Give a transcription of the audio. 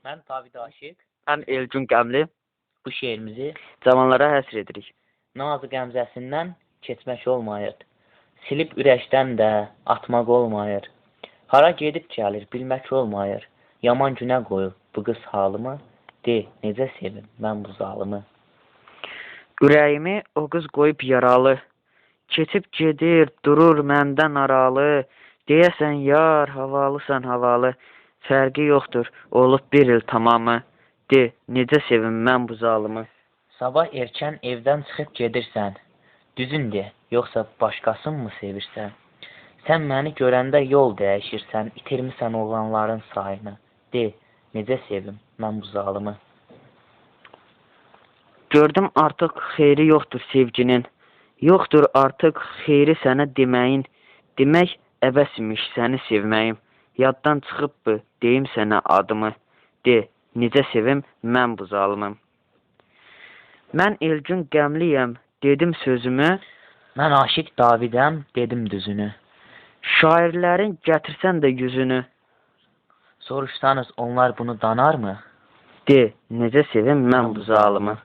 Mən David Aşiq. Mən Elgün Qəmli. Bu şeirimizi Zamanlara həsr edirik. nazı qəmzəsindən keçmək olmayır. Silib ürəkdən də atmaq olmayır. Hara gedib gəlir, bilmək olmayır. Yaman günə qoyub bu qız halımı. De, necə sevim mən bu zalımı. Ürəyimi o qız qoyub yaralı. Keçib gedir, durur məndən aralı. Deyəsən yar, havalısan havalı. Fərqi yoxdur, olub bir il tamamı. De, necə sevim mən bu zalımı. Sabah erkən evdən çıxıb gedirsən. Düzün de, yoxsa başqasını mı sevirsən? Sən məni görəndə yol dəyişirsən, itirmisən oğlanların sayını. De, necə sevim mən bu zalımı. Gördüm artıq xeyri yoxdur sevginin. Yoxdur artıq xeyri sənə deməyin. Demək əbəs imiş səni sevməyim. Yaddan çıxıbdı, deyim sənə adımı. De, necə sevim mən bu zalımı. Mən Elgün Qəmliyəm, dedim sözümü. Mən Aşiq Davidəm, dedim düzünü. Şairlərin gətirsən də yüzünü. Soruşsanız onlar bunu danar mı? De, necə sevim mən bu zalımı.